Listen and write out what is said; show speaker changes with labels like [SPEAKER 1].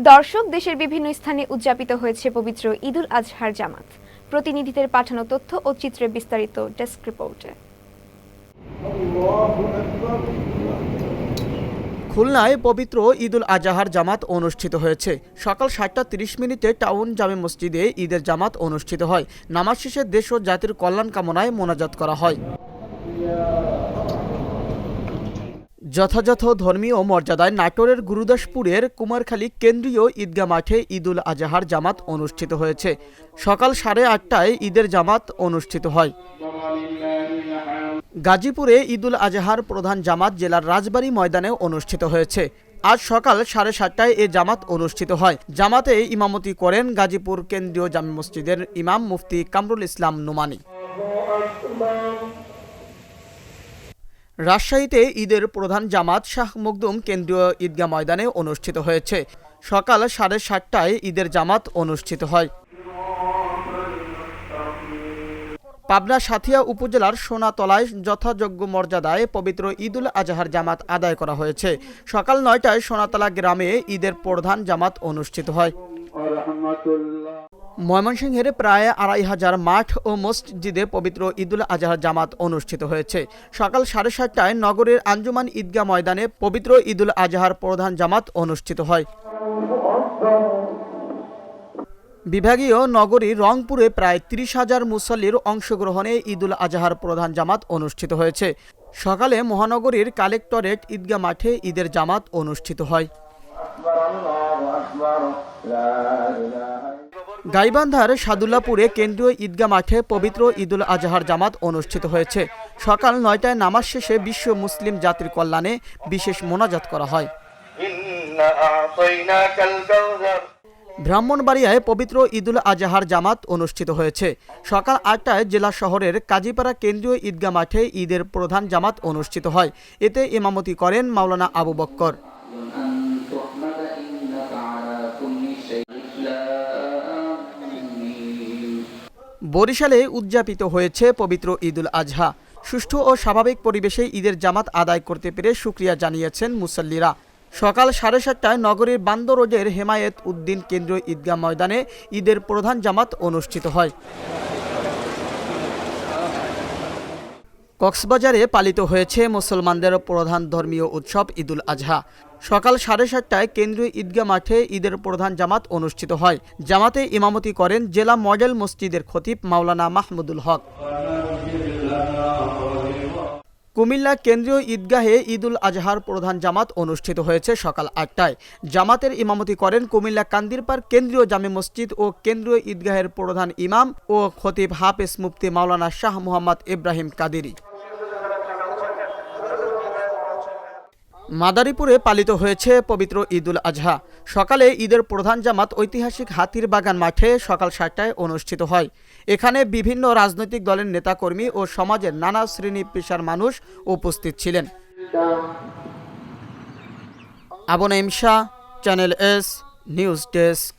[SPEAKER 1] দর্শক, দেশের বিভিন্ন স্থানে উদযাপিত হয়েছে পবিত্র ঈদুল আজহার জামাত। প্রতিনিধিদের পাঠানো তথ্য ও চিত্রে বিস্তারিত ডেস্ক রিপোর্টে।
[SPEAKER 2] খুলনায় পবিত্র ঈদুল আজহার জামাত অনুষ্ঠিত হয়েছে। সকাল ৭টা ৩০ টাউন জামে মসজিদে ঈদের জামাত অনুষ্ঠিত হয়। নামাজ শেষে দেশ ও জাতির কল্যাণ কামনায় মোনাজাত করা হয়। যথাযথ ধর্মীয় মর্যাদায় নাটোরের গুরুদাসপুরের কুমারখালী কেন্দ্রীয় ঈদগাহ মাঠে ঈদুল আজহার জামাত অনুষ্ঠিত হয়েছে। সকাল 8:30টায় ঈদের জামাত অনুষ্ঠিত হয়। গাজীপুরে ঈদুল আজহার প্রধান জামাত জেলার রাজবাড়ী ময়দানে অনুষ্ঠিত হয়েছে। আজ সকাল 7:30টায় এ জামাত অনুষ্ঠিত হয়। জামাতে ইমামতি করেন গাজীপুর কেন্দ্রীয় জামে মসজিদের ইমাম মুফতি কামরুল ইসলাম নোমানী। রাজশাহীতে ঈদের প্রধান জামাত শাহ মখদুম কেন্দ্রীয় ঈদগাহ ময়দানে অনুষ্ঠিত হয়েছে। সকাল 7:30টায় ঈদের জামাত অনুষ্ঠিত হয়। পাবনা সাথিয়া উপজেলার সোনাতলায় যথাযোগ্য মর্যাদায় পবিত্র ঈদুল আজহার জামাত আদায় করা হয়েছে। সকাল 9টায় সোনাতলা গ্রামে ঈদের প্রধান জামাত অনুষ্ঠিত হয়। ময়মনসিংহের প্রায় 2500 মাঠ ও মসজিদে পবিত্র ঈদুল আজহার জামাত অনুষ্ঠিত হয়েছে। সকাল 7:30টায় নগরের আঞ্জুমান ঈদগাহ ময়দানে পবিত্র ঈদুল আজহার প্রধান জামাত অনুষ্ঠিত হয়। বিভাগীয় নগরী রংপুরে প্রায় 30,000 মুসল্লির অংশগ্রহণে ঈদুল আজহার প্রধান জামাত অনুষ্ঠিত হয়েছে। সকালে মহানগরীর কালেক্টরেট ঈদগাহ মাঠে ঈদের জামাত অনুষ্ঠিত হয়। গাইবান্ধার সাদুল্লাপুরে কেন্দ্রীয় ঈদগাহ মাঠে পবিত্র ঈদুল আজহার জামাত অনুষ্ঠিত হয়েছে। সকাল 9টায় নামাজ শেষে বিশ্ব মুসলিম জাতির কল্যাণে বিশেষ মোনাজাত করা হয়। ব্রাহ্মণবাড়িয়ায় পবিত্র ঈদুল আজহার জামাত অনুষ্ঠিত হয়েছে। সকাল 8টায় জেলা শহরের কাজীপাড়া কেন্দ্রীয় ঈদগাহ মাঠে ঈদের প্রধান জামাত অনুষ্ঠিত হয়। এতে ইমামতি করেন মাওলানা আবু বক্কর। বরিশালে উদযাপিত হয়েছে পবিত্র ঈদুল আজহা। সুষ্ঠু ও স্বাভাবিক পরিবেশে ঈদের জামাত আদায় করতে পেরে শুকরিয়া জানিয়েছেন মুসল্লিরা। সকাল 7:30টায় নগরীর বান্দর রোডের হেমায়েত উদ্দিন কেন্দ্রীয় ঈদগাহ ময়দানে ঈদের প্রধান জামাত অনুষ্ঠিত হয়। কক্সবাজারে পালিত হয়েছে মুসলমানদের প্রধান ধর্মীয় উৎসব ঈদুল আজহা। সকাল 7:30টায় কেন্দ্রীয় ঈদগাহ মাঠে ঈদের প্রধান জামাত অনুষ্ঠিত হয়। জামাতে ইমামতি করেন জেলা মডেল মসজিদের খতিব মাওলানা মাহমুদুল হক। কুমিল্লা কেন্দ্রীয় ঈদগাহে ঈদুল আজহার প্রধান জামাত অনুষ্ঠিত হয়েছে সকাল 8টায়। জামাতের ইমামতি করেন কুমিল্লা কান্দিরপাড় কেন্দ্রীয় জামে মসজিদ ও কেন্দ্রীয় ঈদগাহের প্রধান ইমাম ও খতিব হাফেজ মুফতি মাওলানা শাহ মুহাম্মদ ইব্রাহিম কাদেরী। মাদারীপুরে পালিত হয়েছে পবিত্র ঈদুল আজহা। সকালে ঈদের প্রধান জামাত ঐতিহাসিক হাতির বাগান মাঠে সকাল 7টায় অনুষ্ঠিত হয়। এখানে বিভিন্ন রাজনৈতিক দলের নেতাকর্মী ও সমাজের নানা শ্রেণী পেশার মানুষ উপস্থিত ছিলেন। Abu Naeem Shah, channel S news desk.